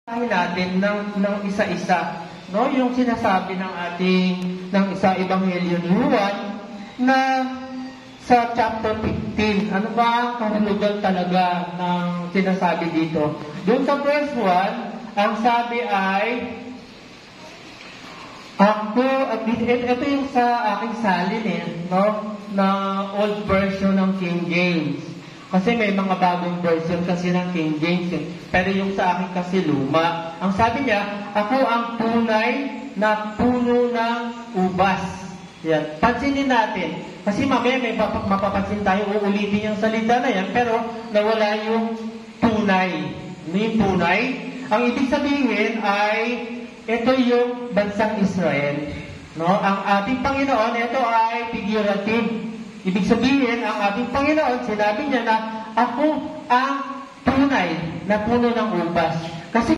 natin ng isa-isa, no? Yung sinasabi ng isa Ebanghelyo ni Juan na sa chapter 15, ano ba ang kahulugan talaga ng sinasabi dito? Doon sa verse 1, ang sabi ay, at ito yung sa aking salin no? Na old version ng King James. Kasi may mga bagong version kasi ng King James Pero yung sa akin kasi luma. Ang sabi niya, ako ang tunay na puno ng ubas. Yan. Pansinin natin. Kasi mamaya may mapapansin tayo, uulitin yung salita na yan, pero nawala yung tunay. Ano yung tunay? Ang ibig sabihin ay, ito yung bansang Israel. No? Ang ating Panginoon, ito ay figurative. Ibig sabihin, ang ating Panginoon, sinabi niya na, ako ang tunay na puno ng ubas.